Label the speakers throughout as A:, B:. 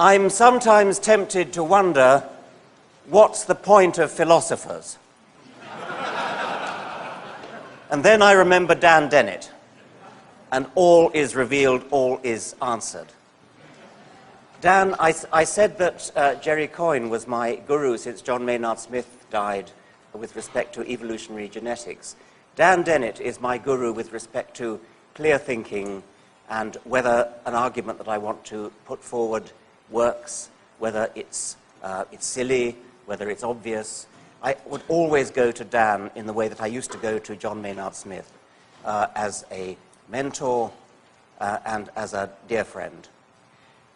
A: I'm sometimes tempted to wonder, what's the point of philosophers? And then I remember Dan Dennett, and all is revealed, all is answered. Dan, I said that Jerry Coyne was my guru since John Maynard Smith died with respect to evolutionary genetics. Dan Dennett is my guru with respect to clear thinking and whether an argument that I want to put forward works, whether it's silly, whether it's obvious. I would always go to Dan in the way that I used to go to John Maynard Smith as a mentor and as a dear friend.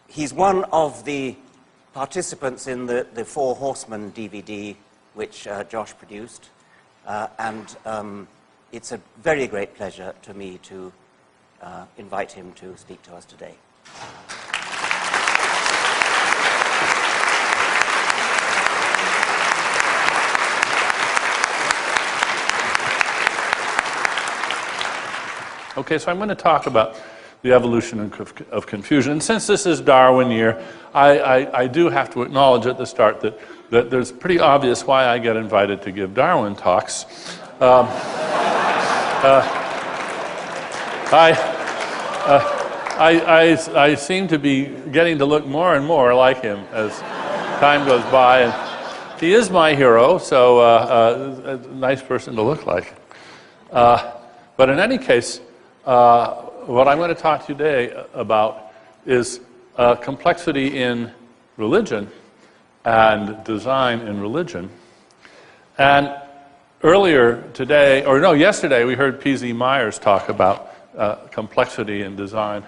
A: He's one of the participants in the Four Horsemen DVD, which Josh produced, and it's a very great pleasure to me to invite him to speak to us today.
B: Okay, so I'm going to talk about the evolution of confusion. And since this is Darwin year, I do have to acknowledge at the start that there's pretty obvious why I get invited to give Darwin talks. I seem to be getting to look more and more like him as time goes by. And he is my hero, so a nice person to look like. But in any case, what I'm going to talk to you today about is complexity in religion and design in religion. And earlier today, or no, yesterday, we heard P.Z. Myers talk about complexity in design.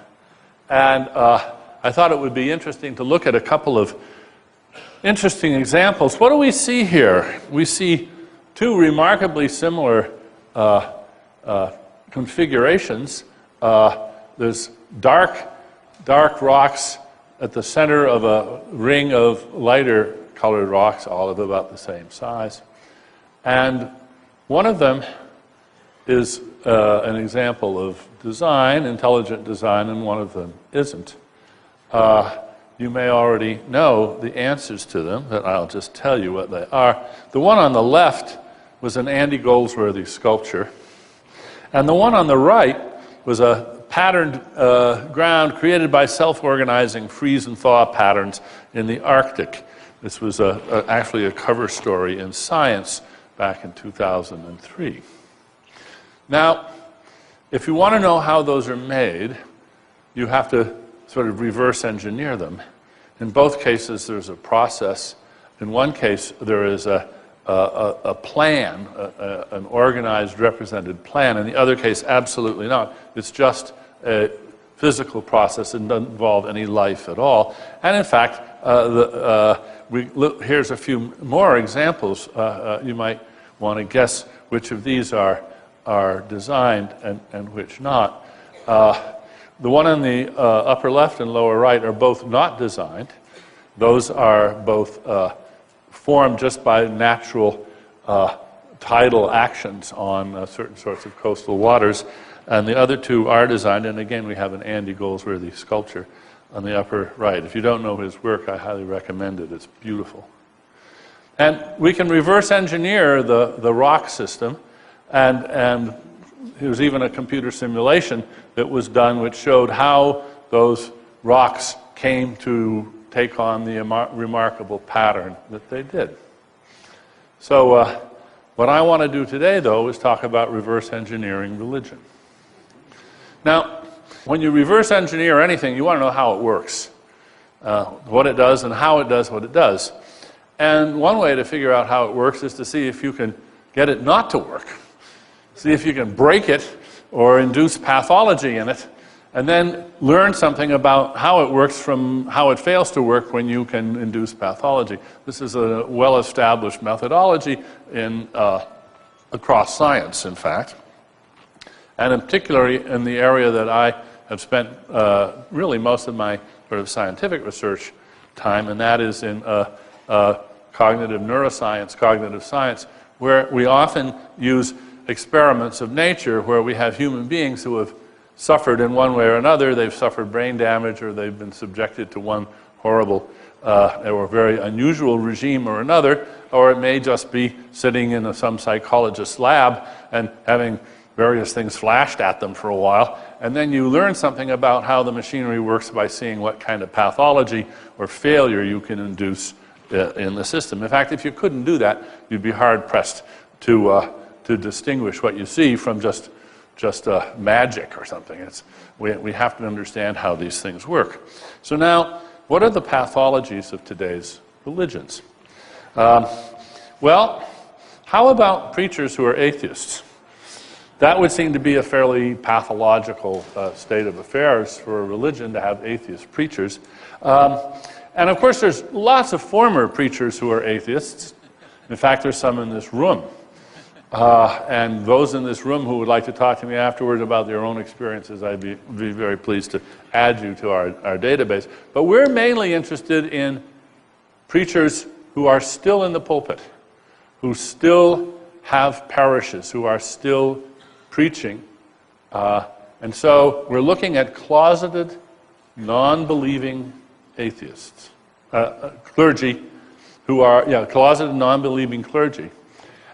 B: And I thought it would be interesting to look at a couple of interesting examples. What do we see here? We see two remarkably similar configurations. There's dark rocks at the center of a ring of lighter colored rocks, all of about the same size. And one of them is an example of design, intelligent design, and one of them isn't. You may already know the answers to them, but I'll just tell you what they are. The one on the left was an Andy Goldsworthy sculpture. And the one on the right was a patterned ground created by self-organizing freeze and thaw patterns in the Arctic. This was actually a cover story in Science back in 2003. Now, if you want to know how those are made, you have to sort of reverse engineer them. In both cases, there's a process. In one case, there is a plan, an organized, represented plan. In the other case, absolutely not. It's just a physical process and doesn't involve any life at all. And in fact, here's a few more examples. You might want to guess which of these are designed and which not. The one on the upper left and lower right are both not designed. Those are both formed just by natural tidal actions on certain sorts of coastal waters. And the other two are designed, and again we have an Andy Goldsworthy sculpture on the upper right. If you don't know his work, I highly recommend it. It's beautiful. And we can reverse engineer the rock system, and there's even a computer simulation that was done which showed how those rocks came to take on the remarkable pattern that they did. So what I want to do today, though, is talk about reverse engineering religion. Now, when you reverse engineer anything, you want to know how it works, what it does and how it does what it does. And one way to figure out how it works is to see if you can get it not to work. See if you can break it or induce pathology in it, and then learn something about how it works from how it fails to work when you can induce pathology. This is a well-established methodology across science, in fact, and in particularly in the area that I have spent really most of my sort of scientific research time, and that is in cognitive neuroscience, cognitive science, where we often use experiments of nature where we have human beings who have suffered in one way or another. They've suffered brain damage, or they've been subjected to one horrible or very unusual regime or another, or it may just be sitting in some psychologist's lab and having various things flashed at them for a while, and then you learn something about how the machinery works by seeing what kind of pathology or failure you can induce in the system. In fact, if you couldn't do that, you'd be hard-pressed to distinguish what you see from just magic or something. We have to understand how these things work. So now, what are the pathologies of today's religions? Well, how about preachers who are atheists? That would seem to be a fairly pathological state of affairs for a religion to have atheist preachers. And of course, there's lots of former preachers who are atheists. In fact, there's some in this room. And those in this room who would like to talk to me afterwards about their own experiences, I'd be very pleased to add you to our database. But we're mainly interested in preachers who are still in the pulpit, who still have parishes, who are still preaching. And so we're looking at closeted, non-believing atheists, clergy who are, closeted, non-believing clergy.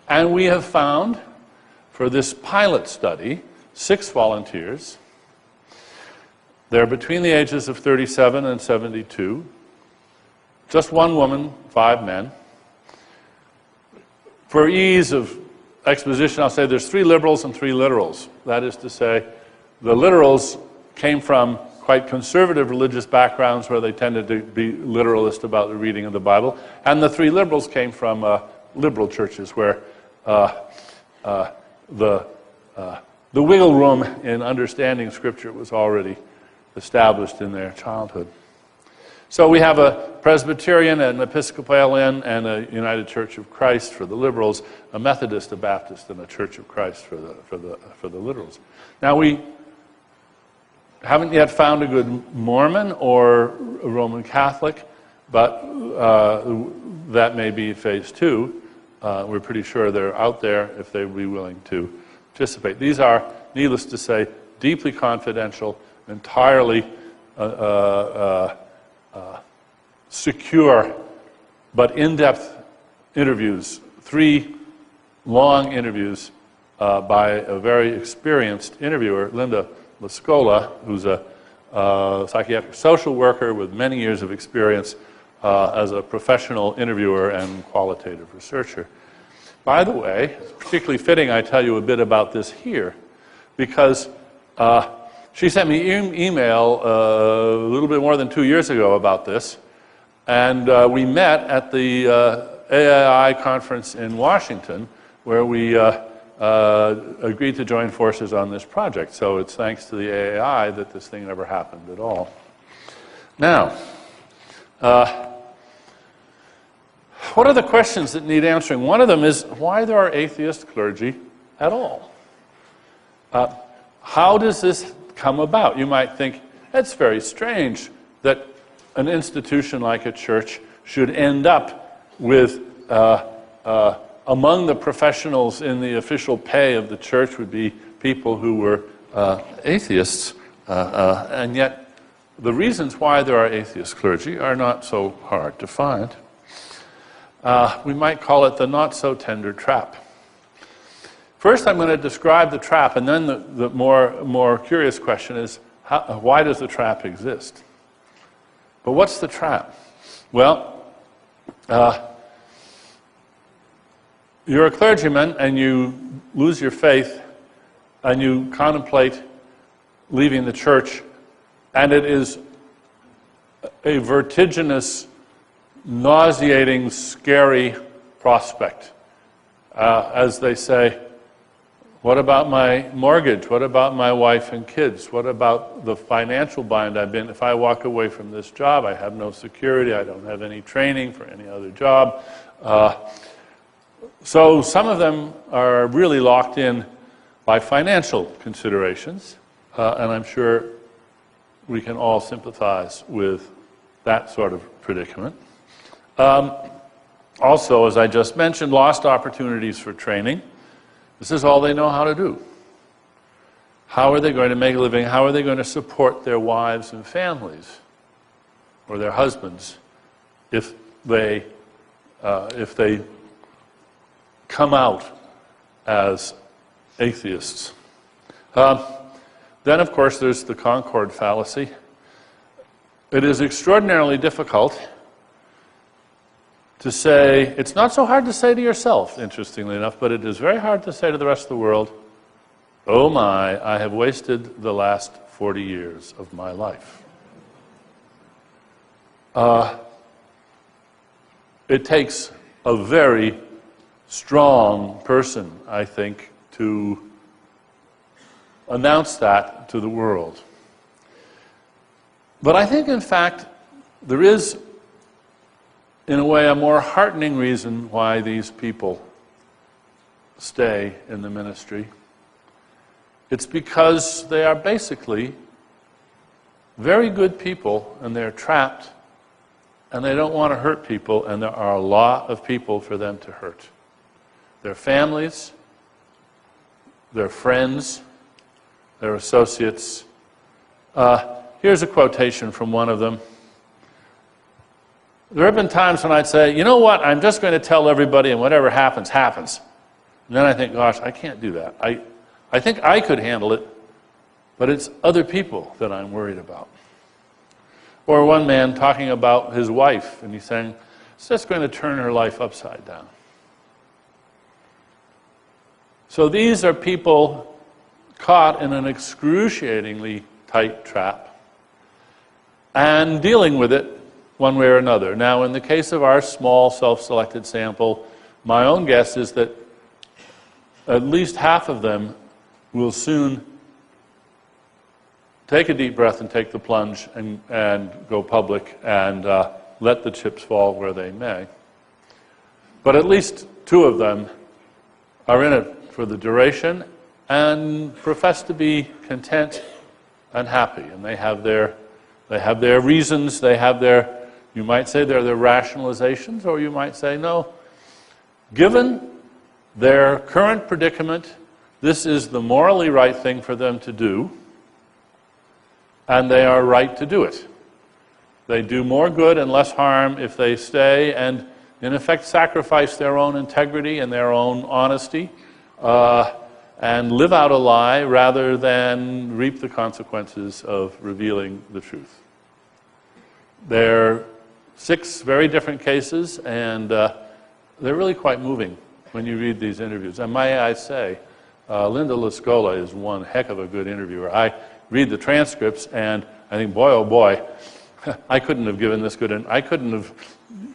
B: And we have found, for this pilot study, 6 volunteers. They're between the ages of 37 and 72. Just 1 woman, 5 men. For ease of exposition, I'll say there's 3 liberals and 3 literals. That is to say, the literals came from quite conservative religious backgrounds where they tended to be literalist about the reading of the Bible. And the 3 liberals came from liberal churches where the wiggle room in understanding Scripture was already established in their childhood. So we have a Presbyterian, an Episcopalian, and a United Church of Christ for the liberals, a Methodist, a Baptist, and a Church of Christ for the literals. Now we haven't yet found a good Mormon or a Roman Catholic, but that may be phase 2. We're pretty sure they're out there if they would be willing to participate. These are, needless to say, deeply confidential, entirely secure, but in-depth interviews, 3 long interviews by a very experienced interviewer, Linda Lascola, who's a psychiatric social worker with many years of experience as a professional interviewer and qualitative researcher. By the way, it's particularly fitting I tell you a bit about this here, because she sent me an email a little bit more than 2 years ago about this, and we met at the AAI conference in Washington, where we agreed to join forces on this project. So it's thanks to the AAI that this thing never happened at all. Now, what are the questions that need answering? One of them is why there are atheist clergy at all. How does this come about? You might think, that's very strange that an institution like a church should end up with, among the professionals in the official pay of the church would be people who were atheists, and yet the reasons why there are atheist clergy are not so hard to find. We might call it the not-so-tender trap. First, I'm going to describe the trap, and then the more curious question is, why does the trap exist? But what's the trap? Well, you're a clergyman, and you lose your faith, and you contemplate leaving the church, and it is a vertiginous, nauseating, scary prospect. As they say, what about my mortgage? What about my wife and kids? What about the financial bind I've been? If I walk away from this job, I have no security. I don't have any training for any other job. So some of them are really locked in by financial considerations, and I'm sure we can all sympathize with that sort of predicament. Also, as I just mentioned, lost opportunities for training. This is all they know how to do. How are they going to make a living? How are they going to support their wives and families? or their husbands if they come out as atheists. Then, of course, there's the Concord fallacy. It is extraordinarily difficult to say, it's not so hard to say to yourself, interestingly enough, but it is very hard to say to the rest of the world, oh my, I have wasted the last 40 years of my life. It takes a very strong person, I think, to announce that to the world. But I think, in fact, there is, in a way, a more heartening reason why these people stay in the ministry. It's because they are basically very good people, and they're trapped, and they don't want to hurt people, and there are a lot of people for them to hurt. Their families, their friends, their associates. Here's a quotation from one of them. There have been times when I'd say, you know what, I'm just going to tell everybody, and whatever happens, happens. And then I think, gosh, I can't do that. I think I could handle it, but it's other people that I'm worried about. Or one man talking about his wife, and he's saying, it's just going to turn her life upside down. So these are people caught in an excruciatingly tight trap and dealing with it one way or another. Now, in the case of our small self-selected sample, my own guess is that at least half of them will soon take a deep breath and take the plunge and go public and let the chips fall where they may. But at least two of them are in it for the duration and profess to be content and happy. And they have their reasons, they have their, you might say they're their rationalizations, or you might say, no, given their current predicament, this is the morally right thing for them to do, and they are right to do it. They do more good and less harm if they stay and, in effect, sacrifice their own integrity and their own honesty and live out a lie rather than reap the consequences of revealing the truth. There are 6 very different cases, and they're really quite moving when you read these interviews. And may I say, Linda Lascola is one heck of a good interviewer. I read the transcripts, and I think, boy, oh boy, I couldn't have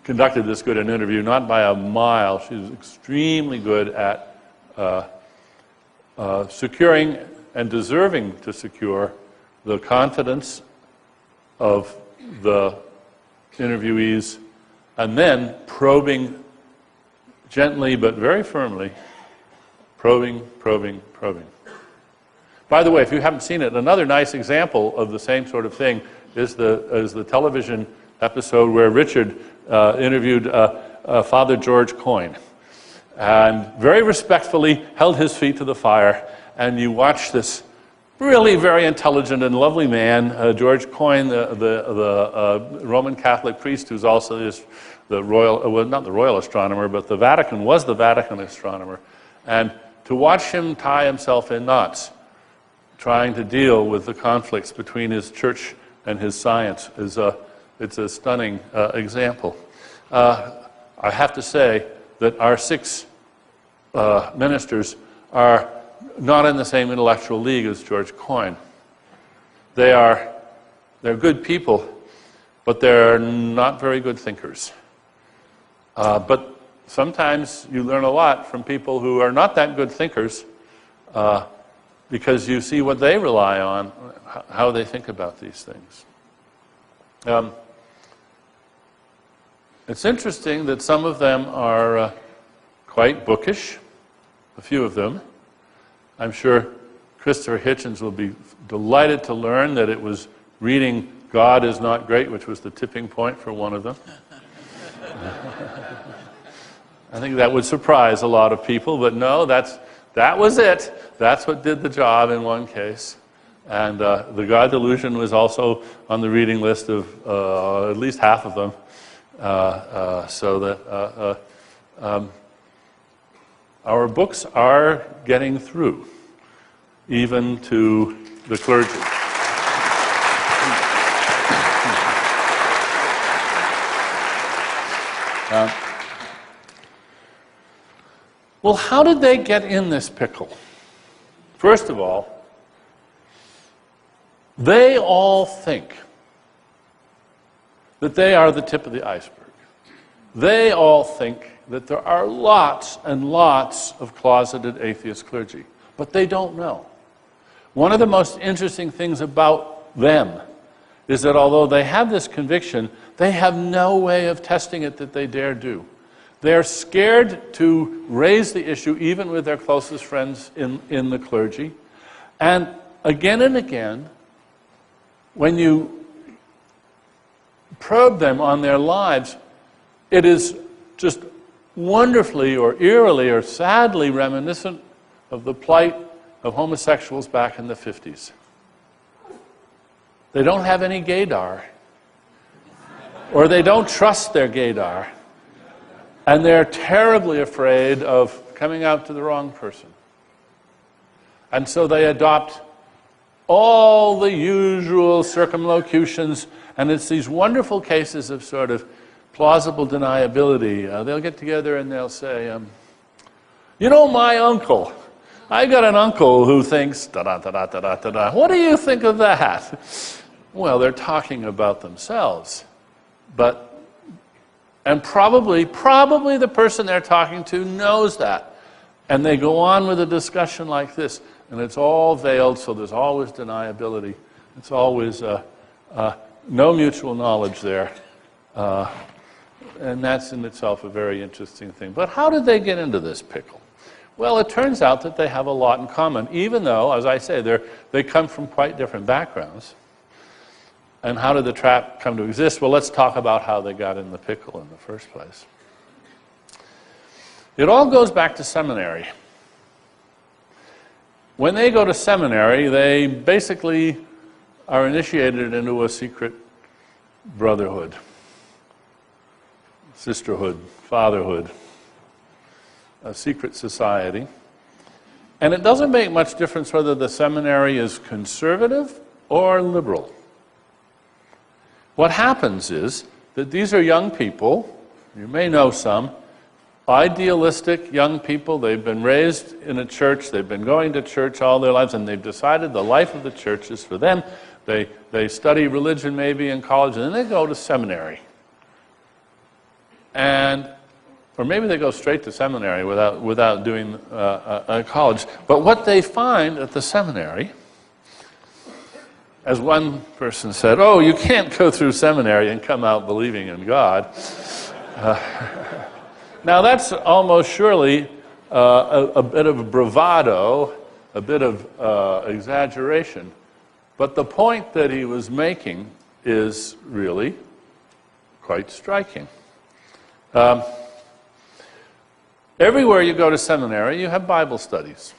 B: conducted this good an interview, not by a mile. She's extremely good at securing and deserving to secure the confidence of the interviewees, and then probing gently but very firmly, probing. By the way, if you haven't seen it, another nice example of the same sort of thing is the television episode where Richard interviewed Father George Coyne, and very respectfully held his feet to the fire. And you watch this really very intelligent and lovely man, George Coyne, the Roman Catholic priest, who's also the royal, well, not the royal astronomer, but the Vatican astronomer. And to watch him tie himself in knots, trying to deal with the conflicts between his church and his science, it's a stunning example. I have to say that our 6 ministers are not in the same intellectual league as George Coyne. They're good people, but they're not very good thinkers. But sometimes you learn a lot from people who are not that good thinkers, because you see what they rely on, how they think about these things. It's interesting that some of them are quite bookish, a few of them. I'm sure Christopher Hitchens will be delighted to learn that it was reading God is Not Great, which was the tipping point for one of them. I think that would surprise a lot of people, but no, that was it. That's what did the job in one case. And the God Delusion was also on the reading list of at least half of them. So that our books are getting through, even to the clergy. Well, how did they get in this pickle? First of all, they all think that they are the tip of the iceberg. They all think that there are lots and lots of closeted atheist clergy, but they don't know. One of the most interesting things about them is that although they have this conviction, they have no way of testing it that they dare do. They're scared to raise the issue even with their closest friends in the clergy. And again, when you probe them on their lives, it is just wonderfully or eerily or sadly reminiscent of the plight of homosexuals back in the 50s. They don't have any gaydar, or they don't trust their gaydar, and they're terribly afraid of coming out to the wrong person. And so they adopt all the usual circumlocutions, and it's these wonderful cases of sort of plausible deniability. They'll get together and they'll say, you know, my uncle, I got an uncle who thinks da-da-da-da-da-da-da. What do you think of that? Well, they're talking about themselves. And probably the person they're talking to knows that. And they go on with a discussion like this, and it's all veiled, so there's always deniability. It's always no mutual knowledge there. And that's in itself a very interesting thing. But how did they get into this pickle? Well, it turns out that they have a lot in common, even though, as I say, they come from quite different backgrounds. And how did the trap come to exist? Well, let's talk about how they got in the pickle in the first place. It all goes back to seminary. When they go to seminary, they basically are initiated into a secret brotherhood, sisterhood, fatherhood, a secret society. And it doesn't make much difference whether the seminary is conservative or liberal. What happens is that these are young people, you may know some, idealistic young people. They've been raised in a church, they've been going to church all their lives, and they've decided the life of the church is for them. They study religion maybe in college, and then they go to seminary. Or maybe they go straight to seminary without doing a college. But what they find at the seminary, as one person said, oh, you can't go through seminary and come out believing in God. Now that's almost surely a bit of bravado, a bit of exaggeration. But the point that he was making is really quite striking. Everywhere you go to seminary, you have Bible studies.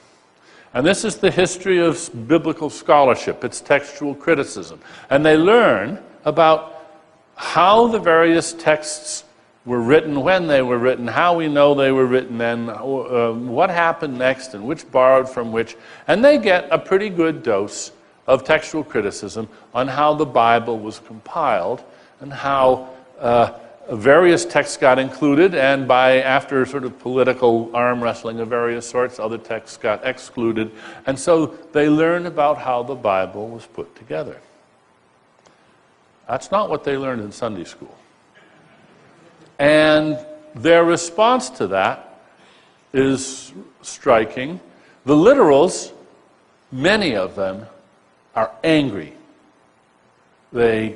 B: And this is the history of biblical scholarship. It's textual criticism. And they learn about how the various texts were written, when they were written, how we know they were written then, what happened next, and which borrowed from which. And they get a pretty good dose of textual criticism on how the Bible was compiled and how various texts got included, and after sort of political arm wrestling of various sorts, other texts got excluded. And so they learn about how the Bible was put together. That's not what they learned in Sunday school. And their response to that is striking. The literals, many of them, are angry. They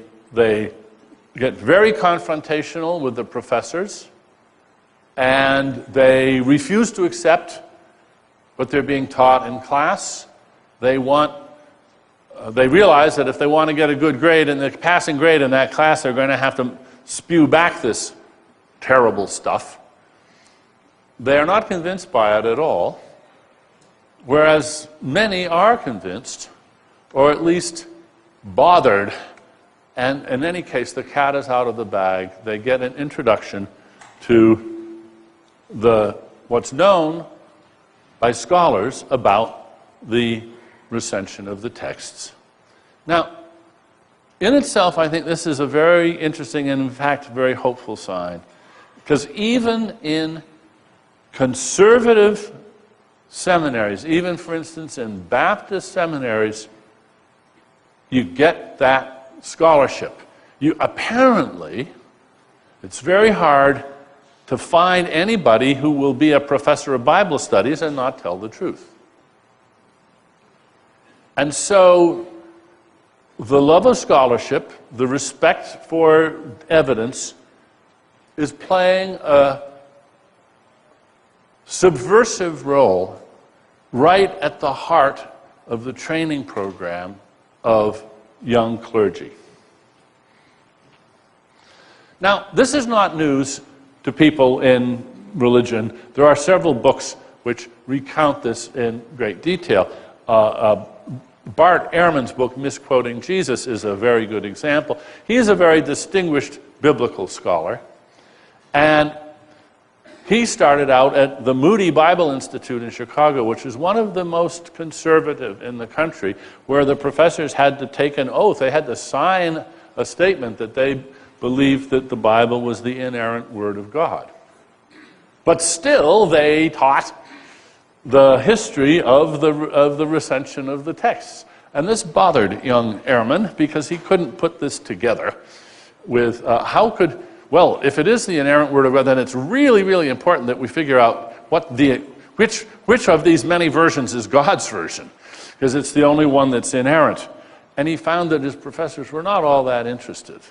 B: get very confrontational with the professors, and they refuse to accept what they're being taught in class. They realize that if they want to get a good grade and the passing grade in that class, they're going to have to spew back this terrible stuff. They are not convinced by it at all, whereas many are convinced or at least bothered. And in any case, the cat is out of the bag. They get an introduction to what's known by scholars about the recension of the texts. Now, in itself, I think this is a very interesting and, in fact, very hopeful sign. Because even in conservative seminaries, even, for instance, in Baptist seminaries, you get that scholarship. Apparently, it's very hard to find anybody who will be a professor of Bible studies and not tell the truth. And so, the love of scholarship, the respect for evidence, is playing a subversive role right at the heart of the training program of young clergy. Now, this is not news to people in religion. There are several books which recount this in great detail. Bart Ehrman's book, Misquoting Jesus, is a very good example. He is a very distinguished biblical scholar, and he started out at the Moody Bible Institute in Chicago, which is one of the most conservative in the country, where the professors had to take an oath. They had to sign a statement that they believed that the Bible was the inerrant Word of God. But still, they taught the history of the recension of the texts. And this bothered young Ehrman because he couldn't put this together with well, if it is the inerrant Word of God, then it's really, really important that we figure out which of these many versions is God's version, because it's the only one that's inerrant. And he found that his professors were not all that interested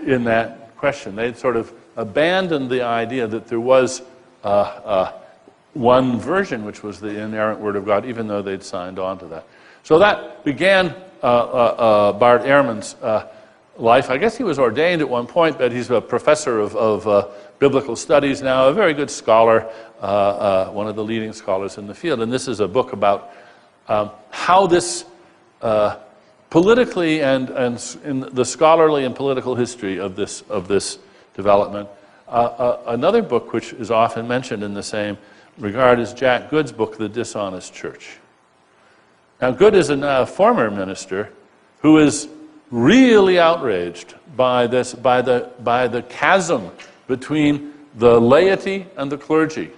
B: in that question. They'd sort of abandoned the idea that there was one version which was the inerrant Word of God, even though they'd signed on to that. So that began Bart Ehrman's life. I guess he was ordained at one point, but he's a professor of biblical studies now, a very good scholar, one of the leading scholars in the field. And this is a book about how this politically and in the scholarly and political history of this development. Another book which is often mentioned in the same regard is Jack Good's book, The Dishonest Church. Now, Good is a former minister who is really outraged by the chasm between the laity and the clergy,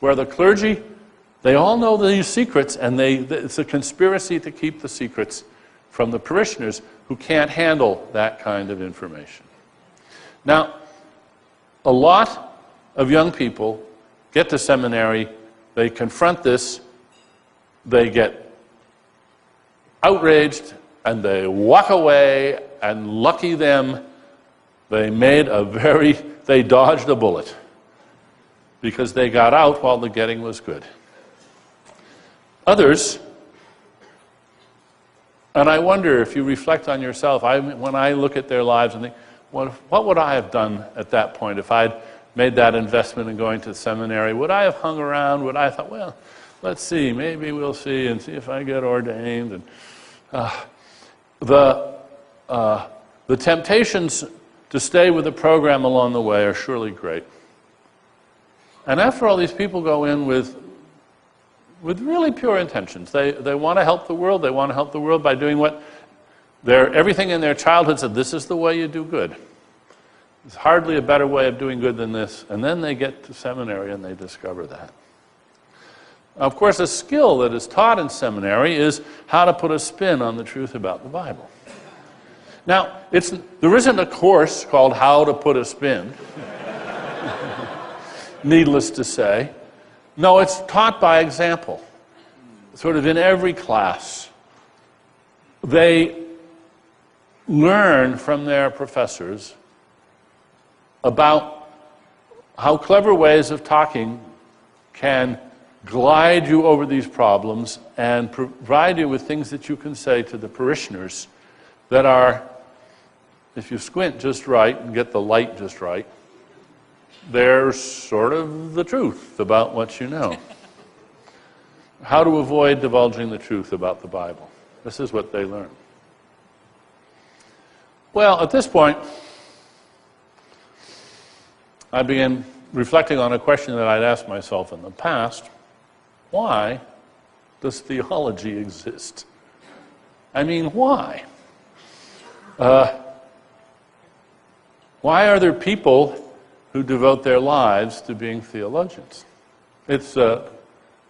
B: where the clergy, they all know these secrets, and it's a conspiracy to keep the secrets from the parishioners who can't handle that kind of information. Now, a lot of young people get to seminary, they confront this, they get outraged, and they walk away, and lucky them, they dodged a bullet, because they got out while the getting was good. Others, and I wonder if you reflect on yourself, when I look at their lives and think, what would I have done at that point if I'd made that investment in going to the seminary? Would I have hung around? Would I have thought, well, let's see, maybe we'll see and see if I get ordained? And the temptations to stay with the program along the way are surely great. And after all, these people go in with really pure intentions. They want to help the world. They want to help the world by doing what everything in their childhood said, this is the way you do good. There's hardly a better way of doing good than this. And then they get to seminary and they discover that. Of course, a skill that is taught in seminary is how to put a spin on the truth about the Bible. Now, there isn't a course called How to Put a Spin, needless to say. No, it's taught by example, sort of in every class. They learn from their professors about how clever ways of talking can glide you over these problems and provide you with things that you can say to the parishioners that are, if you squint just right and get the light just right, they're sort of the truth about what you know. How to avoid divulging the truth about the Bible. This is what they learn. Well, at this point, I began reflecting on a question that I'd asked myself in the past. Why does theology exist? I mean, why? Why are there people who devote their lives to being theologians? It's sort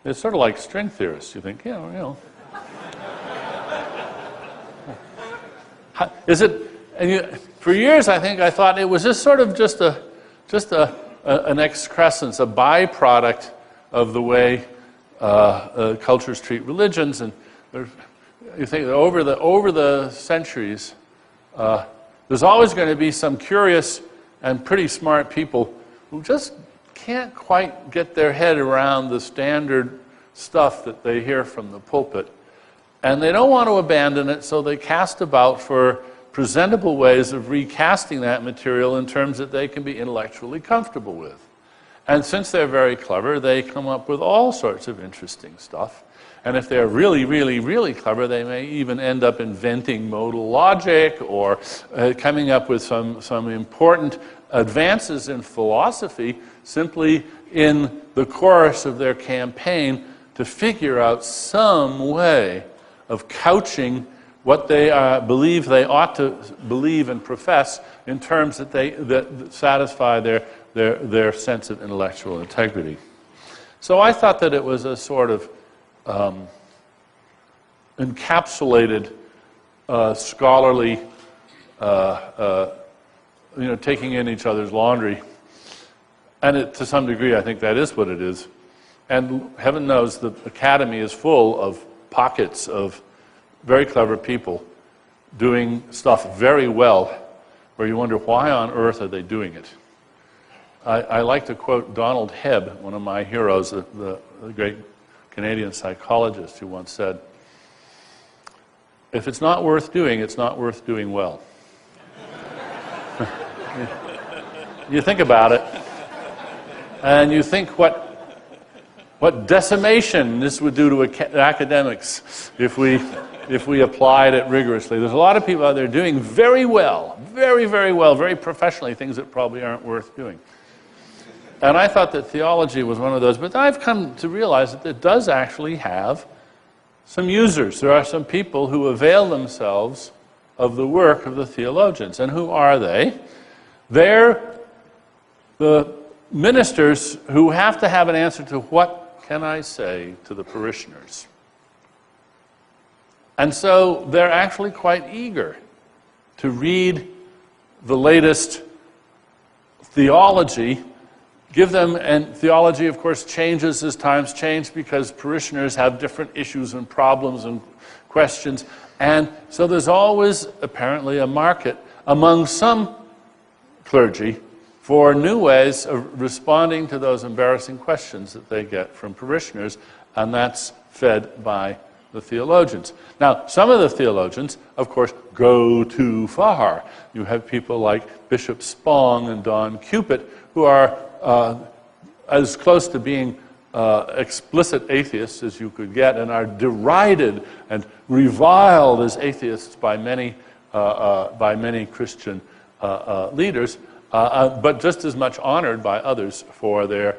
B: of like string theorists. You think, is it? And for years, I thought it was just sort of an excrescence, a byproduct of the way cultures treat religions. And you think that over the centuries, there's always going to be some curious and pretty smart people who just can't quite get their head around the standard stuff that they hear from the pulpit. And they don't want to abandon it, so they cast about for presentable ways of recasting that material in terms that they can be intellectually comfortable with. And since they're very clever, they come up with all sorts of interesting stuff. And if they're really, really, really clever, they may even end up inventing modal logic or coming up with some important advances in philosophy simply in the course of their campaign to figure out some way of couching what they believe they ought to believe and profess in terms that satisfy their sense of intellectual integrity. So I thought that it was a sort of encapsulated scholarly, taking in each other's laundry. And to some degree, I think that is what it is. And heaven knows the academy is full of pockets of very clever people doing stuff very well, where you wonder, why on earth are they doing it? I like to quote Donald Hebb, one of my heroes, the great Canadian psychologist, who once said, if it's not worth doing, it's not worth doing well. You think about it, and you think what decimation this would do to academics if we applied it rigorously. There's a lot of people out there doing very well, very, very well, very professionally, things that probably aren't worth doing. And I thought that theology was one of those, but I've come to realize that it does actually have some users. There are some people who avail themselves of the work of the theologians. And who are they? They're the ministers who have to have an answer to what can I say to the parishioners. And so they're actually quite eager to read the latest theology, give them, and theology, of course, changes as times change because parishioners have different issues and problems and questions. And so there's always, apparently, a market among some clergy for new ways of responding to those embarrassing questions that they get from parishioners, and that's fed by the theologians. Now, some of the theologians, of course, go too far. You have people like Bishop Spong and Don Cupid, who are as close to being explicit atheists as you could get, and are derided and reviled as atheists by many Christian leaders, but just as much honored by others for their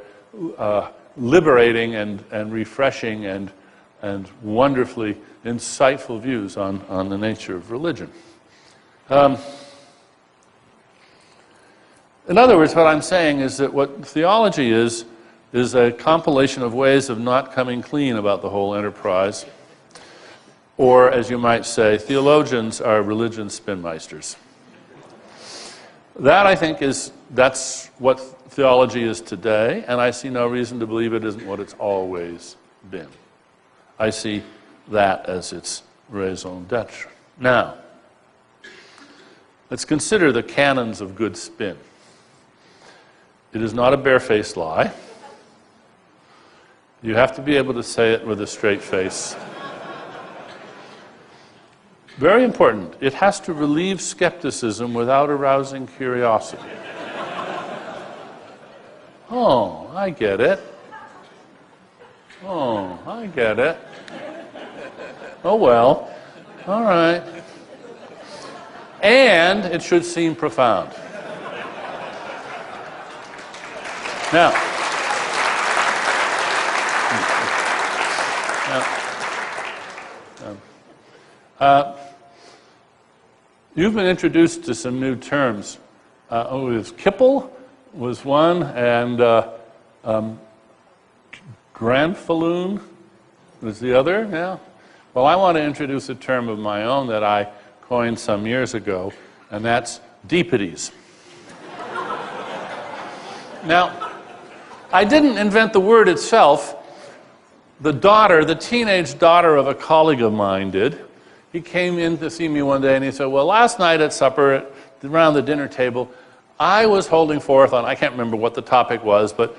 B: liberating and refreshing and wonderfully insightful views on the nature of religion. In other words, what I'm saying is that what theology is a compilation of ways of not coming clean about the whole enterprise. Or, as you might say, theologians are religion spinmeisters. That, I think, that's what theology is today, and I see no reason to believe it isn't what it's always been. I see that as its raison d'etre. Now, let's consider the canons of good spin. It is not a barefaced lie. You have to be able to say it with a straight face. Very important, it has to relieve skepticism without arousing curiosity. Oh, I get it. Oh, I get it. Oh, well. All right. And it should seem profound. Now, you've been introduced to some new terms. Kipple was one, and Granfalloon was the other. Yeah. Well, I want to introduce a term of my own that I coined some years ago, and that's deepities. Now, I didn't invent the word itself. The teenage daughter of a colleague of mine did. He came in to see me one day, and he said, well, last night at supper, around the dinner table, I was holding forth on, I can't remember what the topic was, but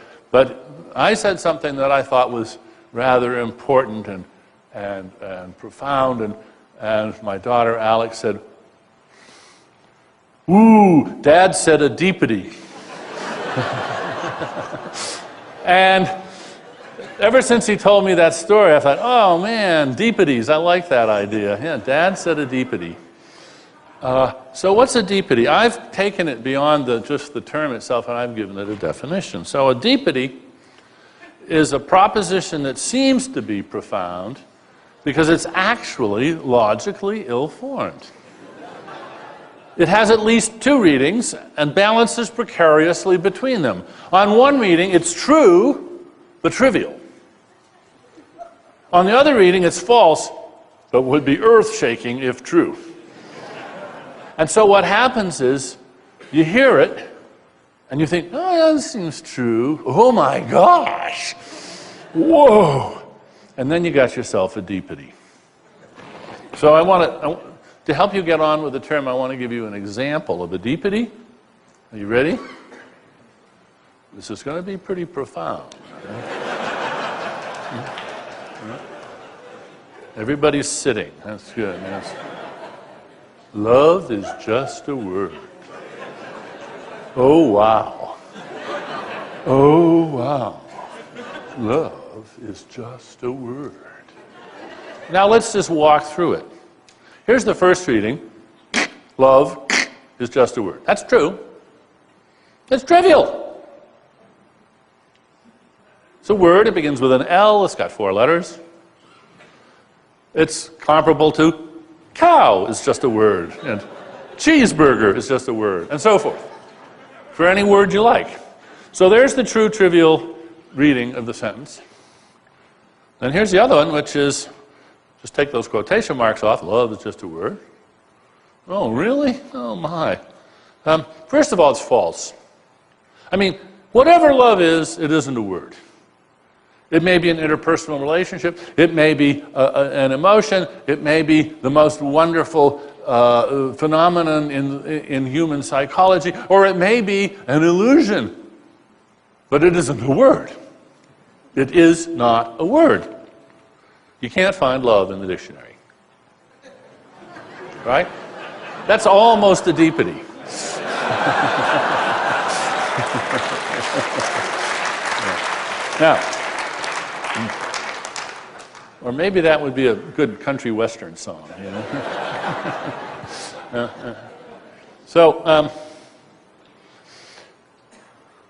B: I said something that I thought was rather important and profound, and my daughter Alex said, "Ooh, Dad said a deepity." And ever since he told me that story, I thought, oh man, deepities, I like that idea. Yeah, Dad said a deepity. So what's a deepity? I've taken it beyond just the term itself, and I've given it a definition. So a deepity is a proposition that seems to be profound because it's actually logically ill-formed. It has at least two readings and balances precariously between them. On one reading, it's true, but trivial. On the other reading, it's false, but would be earth-shaking if true. And so what happens is, you hear it, and you think, oh, yeah, this seems true. Oh my gosh! Whoa! And then you got yourself a deepity. So to help you get on with the term, I want to give you an example of a deepity. Are you ready? This is going to be pretty profound. Everybody's sitting. That's good. Yes. Love is just a word. Oh, wow. Oh, wow. Love is just a word. Now let's just walk through it. Here's the first reading. Love is just a word. That's true. It's trivial. It's a word. It begins with an L. It's got 4 letters. It's comparable to cow is just a word, and cheeseburger is just a word, and so forth, for any word you like. So there's the true trivial reading of the sentence. Then here's the other one, which is, just take those quotation marks off, love is just a word. Oh, really? Oh, my. First of all, it's false. I mean, whatever love is, it isn't a word. It may be an interpersonal relationship. It may be an emotion. It may be the most wonderful phenomenon in human psychology. Or it may be an illusion. But it isn't a word. It is not a word. You can't find love in the dictionary. Right? That's almost a deepity. Now, or maybe that would be a good country western song, you know? So,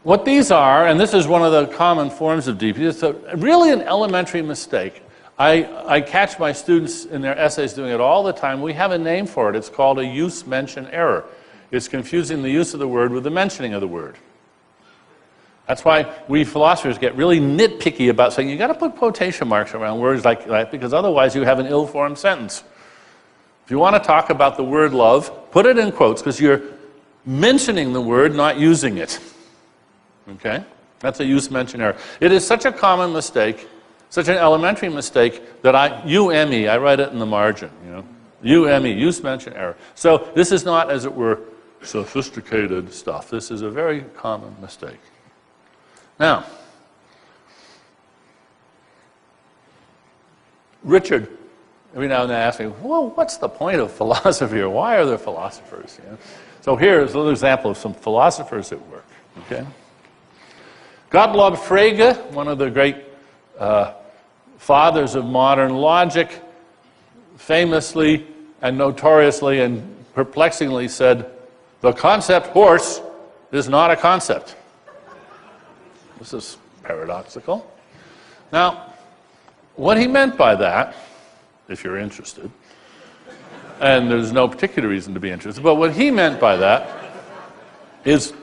B: what these are, and this is one of the common forms of deepity, it's really an elementary mistake. I catch my students in their essays doing it all the time. We have a name for it. It's called a use-mention error. It's confusing the use of the word with the mentioning of the word. That's why we philosophers get really nitpicky about saying you got to put quotation marks around words like that, because otherwise you have an ill-formed sentence. If you want to talk about the word love, put it in quotes, because you're mentioning the word, not using it. Okay? That's a use-mention error. It is such a common mistake, such an elementary mistake, that UME, I write it in the margin, you know. UME, use-mention error. So this is not, as it were, sophisticated stuff. This is a very common mistake. Now, Richard every now and then asks me, well, what's the point of philosophy, or why are there philosophers? You know? So here's a little example of some philosophers at work. Okay? Gottlob Frege, one of the great fathers of modern logic, famously and notoriously and perplexingly said, the concept horse is not a concept. This is paradoxical. Now, what he meant by that, if you're interested, and there's no particular reason to be interested, but what he meant by that is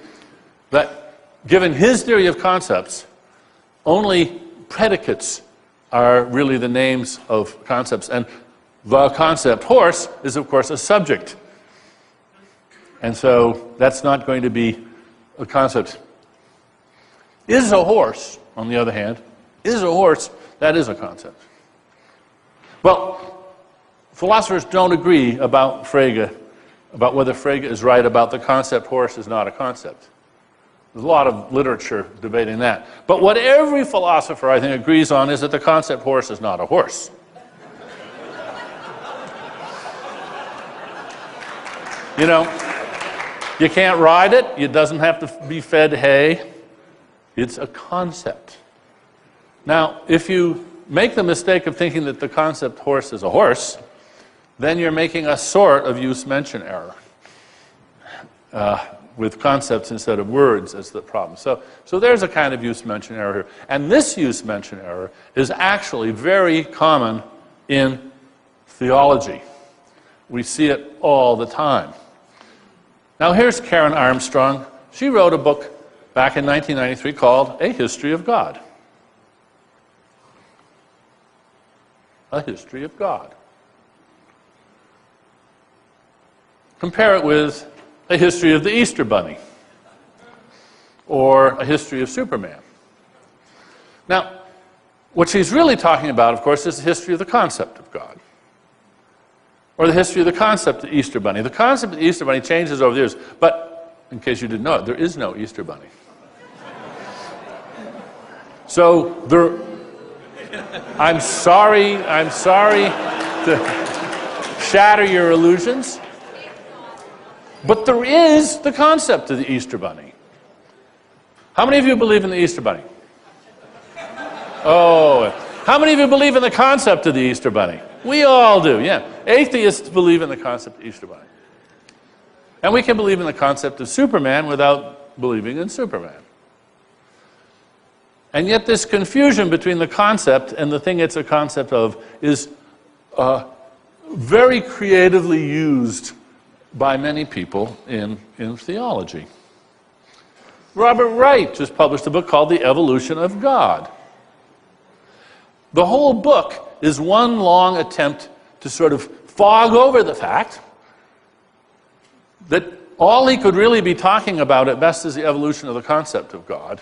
B: that given his theory of concepts, only predicates are really the names of concepts, and the concept horse is, of course, a subject. And so that's not going to be a concept. Is a horse, on the other hand, is a horse, that is a concept. Well, philosophers don't agree about Frege, about whether Frege is right about the concept horse is not a concept. There's a lot of literature debating that. But what every philosopher, I think, agrees on is that the concept horse is not a horse. You know, you can't ride it. It doesn't have to be fed hay. It's a concept. Now, if you make the mistake of thinking that the concept horse is a horse, then you're making a sort of use-mention error. With concepts instead of words as the problem. So there's a kind of use-mention error here. And this use-mention error is actually very common in theology. We see it all the time. Now here's Karen Armstrong. She wrote a book back in 1993 called A History of God. A History of God. Compare it with A History of the Easter Bunny, or A History of Superman. Now, what she's really talking about, of course, is the history of the concept of God, or the history of the concept of Easter Bunny. The concept of the Easter Bunny changes over the years, but in case you didn't know it, there is no Easter Bunny. So I'm sorry to shatter your illusions. But there is the concept of the Easter Bunny. How many of you believe in the Easter Bunny? Oh, how many of you believe in the concept of the Easter Bunny? We all do, yeah. Atheists believe in the concept of the Easter Bunny. And we can believe in the concept of Superman without believing in Superman. And yet this confusion between the concept and the thing it's a concept of is very creatively used by many people in theology. Robert Wright just published a book called The Evolution of God. The whole book is one long attempt to sort of fog over the fact that all he could really be talking about at best is the evolution of the concept of God.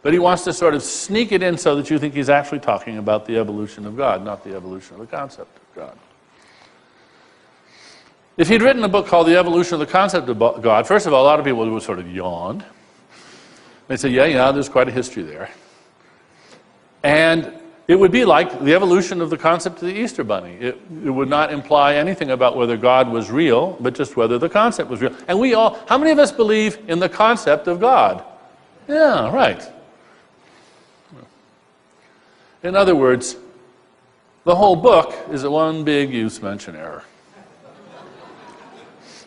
B: But he wants to sort of sneak it in so that you think he's actually talking about the evolution of God, not the evolution of the concept of God. If he'd written a book called The Evolution of the Concept of God, first of all, a lot of people would sort of yawned. They'd say, yeah, there's quite a history there. And it would be like the evolution of the concept of the Easter Bunny. It would not imply anything about whether God was real, but just whether the concept was real. And we all, how many of us believe in the concept of God? Yeah, right. In other words, the whole book is a one big use-mention error.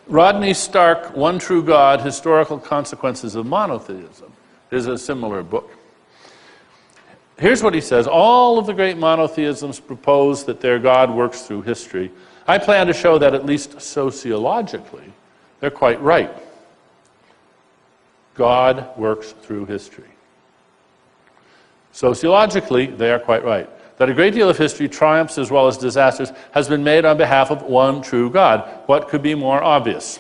B: Rodney Stark, One True God, Historical Consequences of Monotheism, is a similar book. Here's what he says. All of the great monotheisms propose that their God works through history. I plan to show that at least sociologically, they're quite right. God works through history. Sociologically, they are quite right. That a great deal of history, triumphs as well as disasters, has been made on behalf of one true God. What could be more obvious?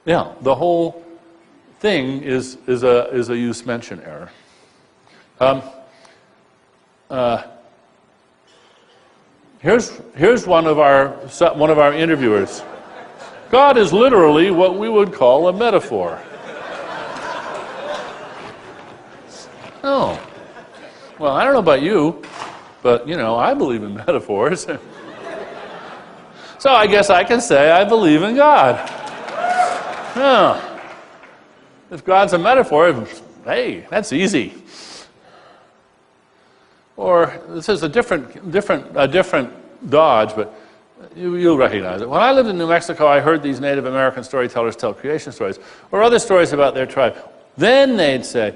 B: Yeah, the whole thing is a use-mention error. Here's one of our interviewers. God is literally what we would call a metaphor. Oh. Well, I don't know about you, but, I believe in metaphors. So I guess I can say I believe in God. Oh. If God's a metaphor, hey, that's easy. Or this is a different dodge, but You'll recognize it. When I lived in New Mexico, I heard these Native American storytellers tell creation stories, or other stories about their tribe. Then they'd say,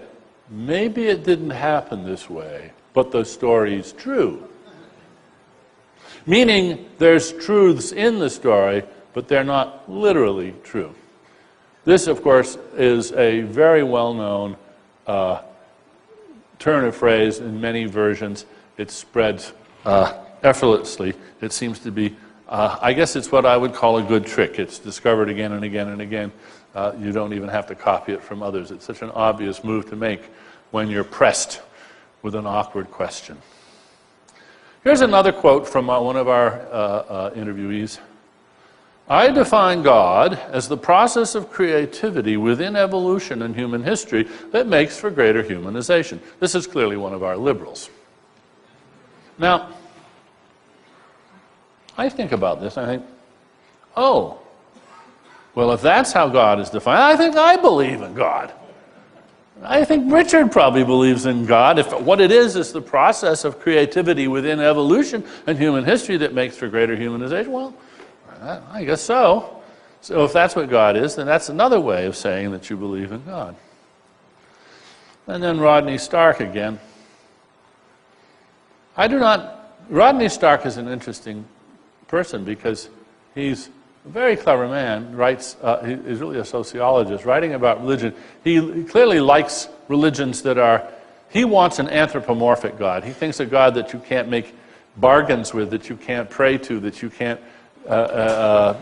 B: maybe it didn't happen this way, but the story's true. Meaning there's truths in the story, but they're not literally true. This, of course, is a very well-known turn of phrase in many versions. It spreads effortlessly. It seems to be, I guess it's what I would call a good trick. It's discovered again and again and again. You don't even have to copy it from others. It's such an obvious move to make when you're pressed with an awkward question. Here's another quote from one of our interviewees. I define God as the process of creativity within evolution and human history that makes for greater humanization. This is clearly one of our liberals. Now, I think about this, I think, oh, well, if that's how God is defined, I think I believe in God. I think Richard probably believes in God. If what it is the process of creativity within evolution and human history that makes for greater humanization, well, I guess so. So if that's what God is, then that's another way of saying that you believe in God. And then Rodney Stark again. Rodney Stark is an interesting person because he's a very clever man, writes, he's really a sociologist, writing about religion. He clearly likes religions that are, he wants an anthropomorphic God. He thinks a God that you can't make bargains with, that you can't pray to, that you can't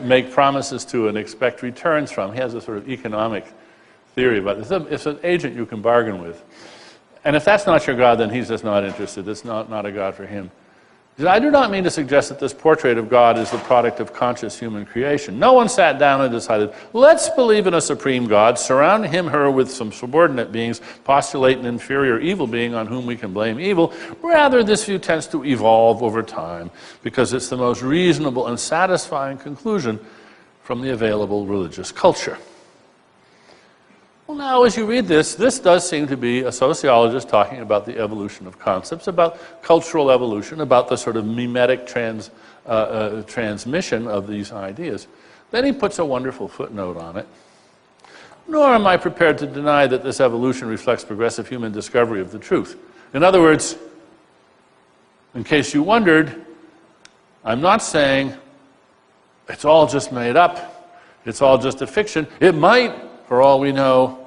B: make promises to and expect returns from. He has a sort of economic theory about this. It's an agent you can bargain with. And if that's not your God, then he's just not interested. It's not a God for him. I do not mean to suggest that this portrait of God is the product of conscious human creation. No one sat down and decided, let's believe in a supreme God, surround him, her with some subordinate beings, postulate an inferior evil being on whom we can blame evil. Rather, this view tends to evolve over time because it's the most reasonable and satisfying conclusion from the available religious culture. Well, now, as you read this does seem to be a sociologist talking about the evolution of concepts, about cultural evolution, about the sort of mimetic transmission of these ideas. Then he puts a wonderful footnote on it. Nor am I prepared to deny that this evolution reflects progressive human discovery of the truth. In other words, in case you wondered, I'm not saying it's all just made up, it's all just a fiction. It might, for all we know,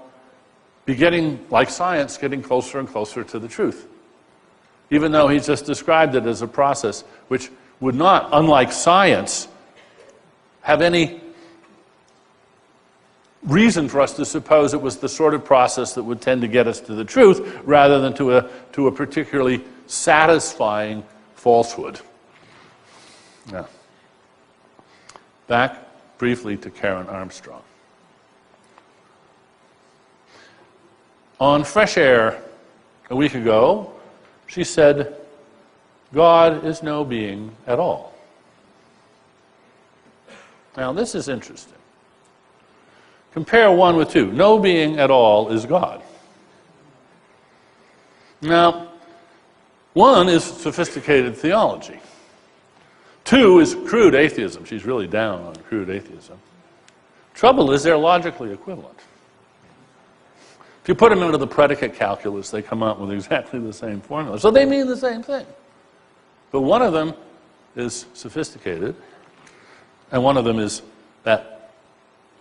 B: be getting, like science, getting closer and closer to the truth. Even though he's just described it as a process which would not, unlike science, have any reason for us to suppose it was the sort of process that would tend to get us to the truth rather than to a particularly satisfying falsehood. Now, back briefly to Karen Armstrong. On Fresh Air a week ago, she said, God is no being at all. Now, this is interesting. Compare 1 with 2. No being at all is God. Now, 1 is sophisticated theology. 2 is crude atheism. She's really down on crude atheism. Trouble is they're logically equivalent. If you put them into the predicate calculus, they come out with exactly the same formula. So they mean the same thing. But one of them is sophisticated, and one of them is that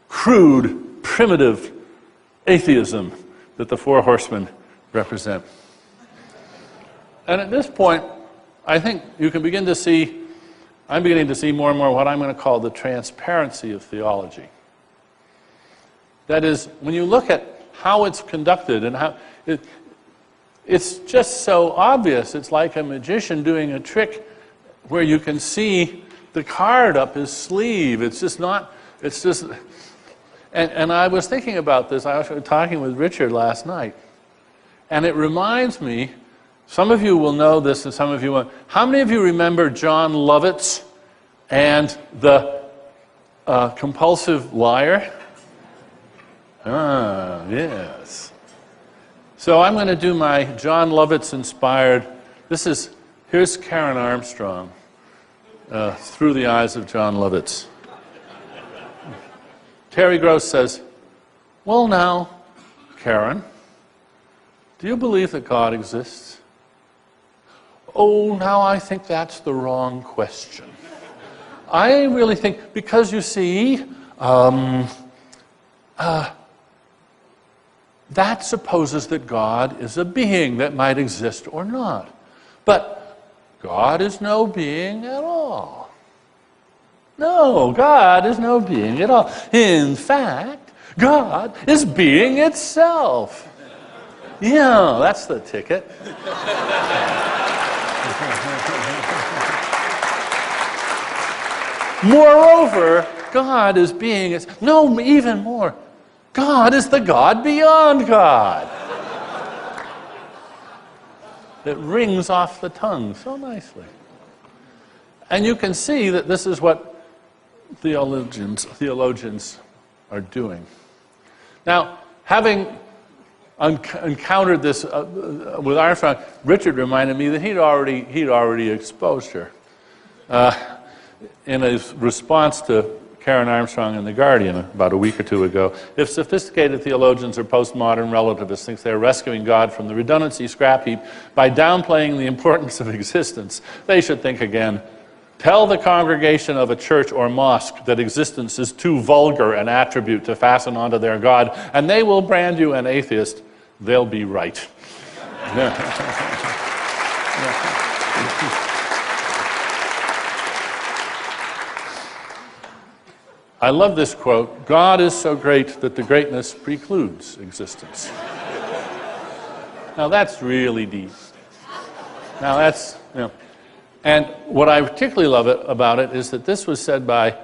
B: crude, primitive atheism that the Four Horsemen represent. And at this point, I think you can begin to see, I'm beginning to see more and more what I'm going to call the transparency of theology. That is, when you look at how it's conducted and how it's just so obvious. It's like a magician doing a trick where you can see the card up his sleeve. It's just not, it's just, and I was thinking about this. I was talking with Richard last night, and it reminds me, some of you will know this and some of you won't. How many of you remember John Lovitz and the compulsive liar? Ah, yes. So I'm going to do my John Lovitz inspired, here's Karen Armstrong. through the eyes of John Lovitz. Terry Gross says, well now, Karen, do you believe that God exists? Oh, now I think that's the wrong question. I really think, because you see, that supposes that God is a being that might exist or not. But God is no being at all. No, God is no being at all. In fact, God is being itself. Yeah, that's the ticket. Moreover, God is being its... No, even more. God is the God beyond God. It rings off the tongue so nicely. And you can see that this is what theologians are doing. Now, having encountered this with Armstrong, Richard reminded me that he'd already exposed her. In his response to Karen Armstrong in The Guardian about a week or two ago, if sophisticated theologians or postmodern relativists think they're rescuing God from the redundancy scrap heap by downplaying the importance of existence, they should think again. Tell the congregation of a church or mosque that existence is too vulgar an attribute to fasten onto their God, and they will brand you an atheist. They'll be right. I love this quote, God is so great that the greatness precludes existence. Now that's really deep. Now that's, and what I particularly love about it is that this was said by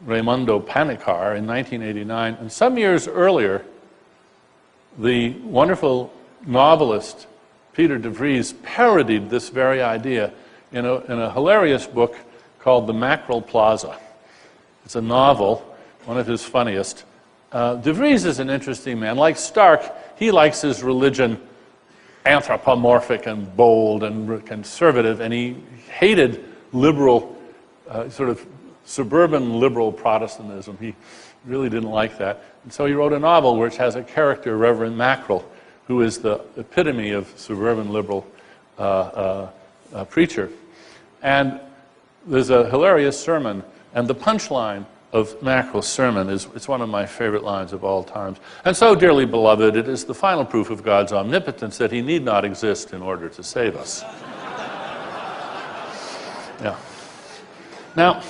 B: Raimundo Panikkar in 1989, and some years earlier, the wonderful novelist Peter de Vries parodied this very idea in a hilarious book called The Mackerel Plaza. It's a novel, one of his funniest. De Vries is an interesting man. Like Stark, he likes his religion anthropomorphic and bold and conservative, and he hated liberal, sort of suburban liberal Protestantism. He really didn't like that. And so he wrote a novel which has a character, Reverend Mackerel, who is the epitome of suburban liberal preacher. And there's a hilarious sermon, and the punchline of Mackerel's sermon it's one of my favorite lines of all times. And so, dearly beloved, it is the final proof of God's omnipotence that he need not exist in order to save us. Yeah. Now,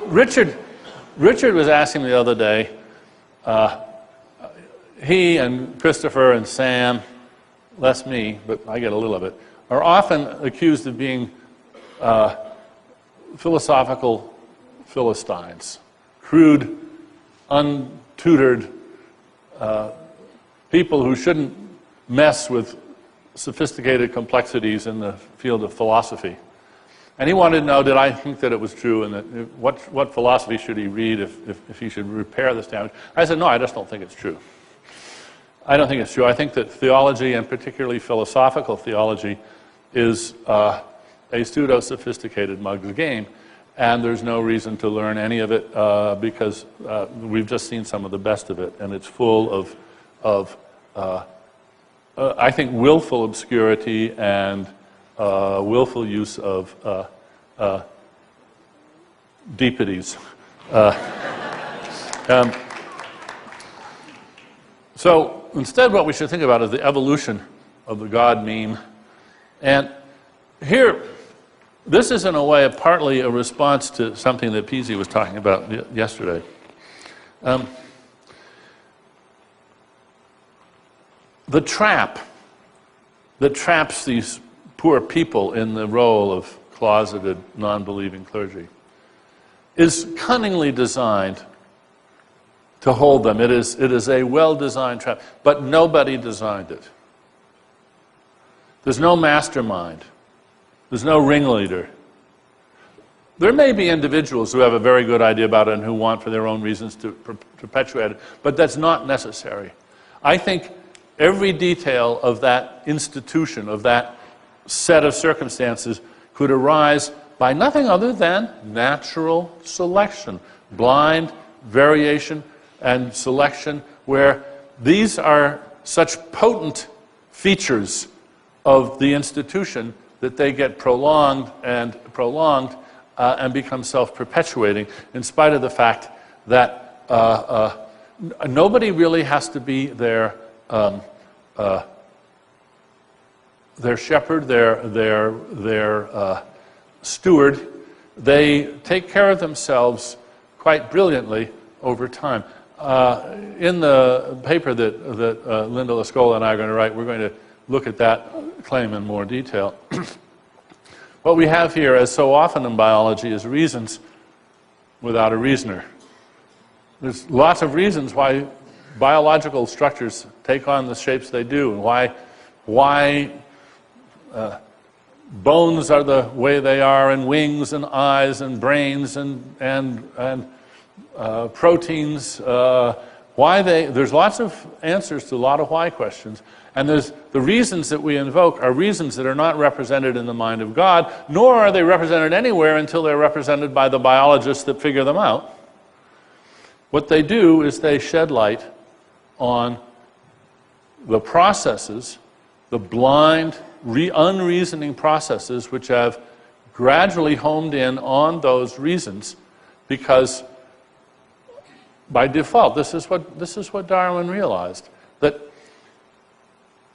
B: Richard was asking me the other day, he and Christopher and Sam, less me, but I get a little of it, are often accused of being philosophical Philistines, crude, untutored people who shouldn't mess with sophisticated complexities in the field of philosophy. And he wanted to know, did I think that it was true, and that what philosophy should he read if he should repair this damage? I said, no, I just don't think it's true. I don't think it's true. I think that theology, and particularly philosophical theology, is a pseudo-sophisticated mug's game, and there's no reason to learn any of it because we've just seen some of the best of it, and it's full of I think, willful obscurity and willful use of deepities. So instead, what we should think about is the evolution of the God meme. And here, this is in a way partly a response to something that Peasy was talking about yesterday. The trap that traps these poor people in the role of closeted, non-believing clergy is cunningly designed to hold them. It is a well-designed trap, but nobody designed it. There's no mastermind. There's no ringleader. There may be individuals who have a very good idea about it and who want, for their own reasons, to perpetuate it, but that's not necessary. I think every detail of that institution, of that set of circumstances could arise by nothing other than natural selection, blind variation and selection, where these are such potent features of the institution that they get prolonged and become self-perpetuating, in spite of the fact that nobody really has to be their shepherd, their steward. They take care of themselves quite brilliantly over time. In the paper that Linda Lascola and I are going to write, we're going to look at that claim in more detail. What we have here, as so often in biology, is reasons without a reasoner. There's lots of reasons why biological structures take on the shapes they do, and why bones are the way they are, and wings and eyes and brains and proteins. There's lots of answers to a lot of why questions. And there's the reasons that we invoke are reasons that are not represented in the mind of God, nor are they represented anywhere until they're represented by the biologists that figure them out. What they do is they shed light on the processes, the blind, unreasoning processes which have gradually homed in on those reasons, because by default, this is what Darwin realized, that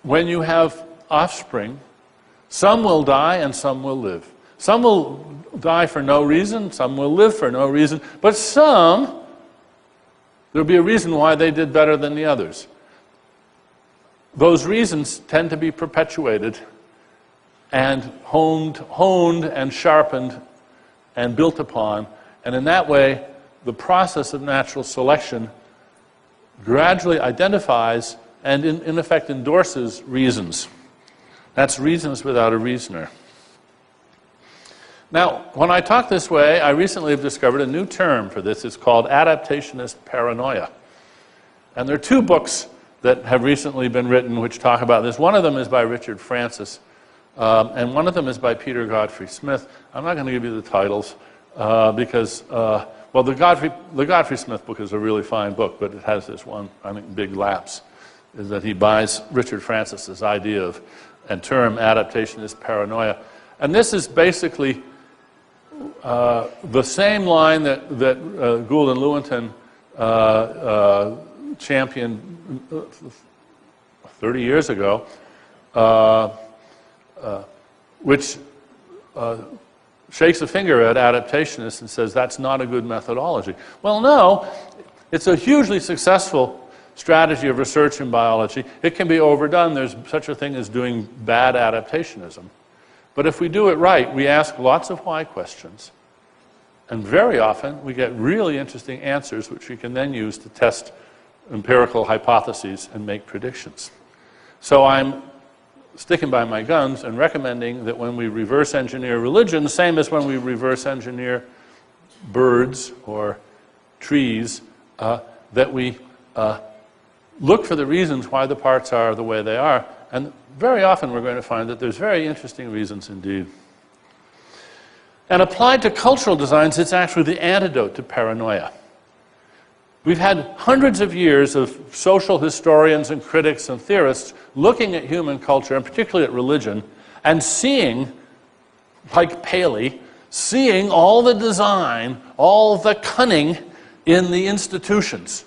B: when you have offspring, some will die and some will live. Some will die for no reason, some will live for no reason, but some, there'll be a reason why they did better than the others. Those reasons tend to be perpetuated and honed and sharpened and built upon, and in that way, the process of natural selection gradually identifies and in effect endorses reasons. That's reasons without a reasoner. Now, when I talk this way, I recently have discovered a new term for this. It's called adaptationist paranoia. And there are two books that have recently been written which talk about this. One of them is by Richard Francis, and one of them is by Peter Godfrey Smith. I'm not going to give you the titles because the Godfrey Smith book is a really fine book, but it has this one, I think, big lapse, is that he buys Richard Francis's idea of and term adaptationist paranoia. And this is basically the same line that Gould and Lewontin championed 30 years ago, which shakes a finger at adaptationists and says that's not a good methodology. Well, no, it's a hugely successful strategy of research in biology. It can be overdone. There's such a thing as doing bad adaptationism. But if we do it right, we ask lots of why questions. And very often, we get really interesting answers which we can then use to test empirical hypotheses and make predictions. So I'm sticking by my guns and recommending that when we reverse engineer religion, same as when we reverse engineer birds or trees, that we look for the reasons why the parts are the way they are. And very often we're going to find that there's very interesting reasons indeed. And applied to cultural designs, it's actually the antidote to paranoia. We've had hundreds of years of social historians and critics and theorists looking at human culture, and particularly at religion, and seeing, like Paley, seeing all the design, all the cunning in the institutions.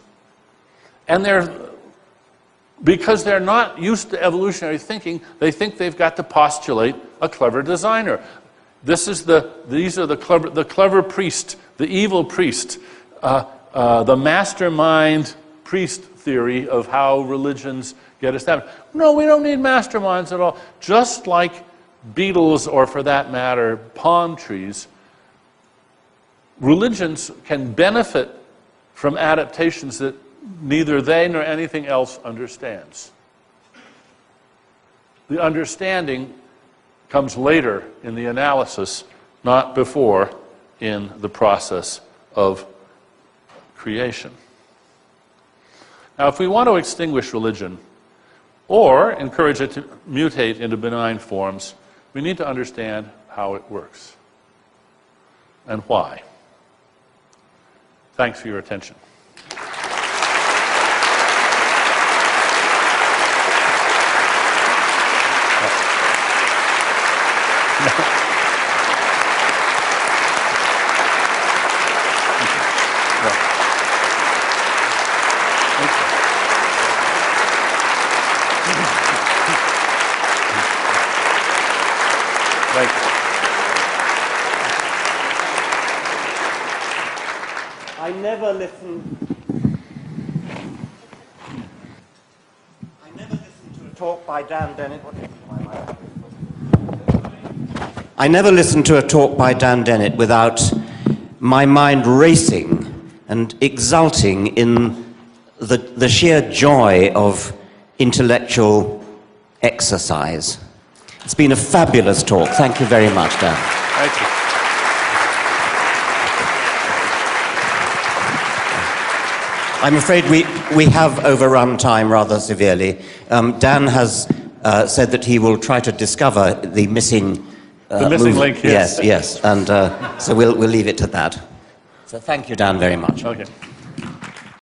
B: And because they're not used to evolutionary thinking, they think they've got to postulate a clever designer. These are the clever priest, the evil priest, the mastermind priest theory of how religions get established. No, we don't need masterminds at all. Just like beetles, or for that matter, palm trees, religions can benefit from adaptations that neither they nor anything else understands. The understanding comes later in the analysis, not before in the process of creation. Now, if we want to extinguish religion or encourage it to mutate into benign forms, We need to understand how it works and why. Thanks for your attention.
A: I never listen to a talk by Dan Dennett. I never listen to a talk by Dan Dennett without my mind racing and exulting in the sheer joy of intellectual exercise. It's been a fabulous talk. Thank you very much, Dan.
B: Thank you.
A: I'm afraid we have overrun time rather severely. Dan has said that he will try to discover the missing
B: link, yes.
A: Yes, and so we'll leave it to that. So thank you, Dan, very much.
B: Okay.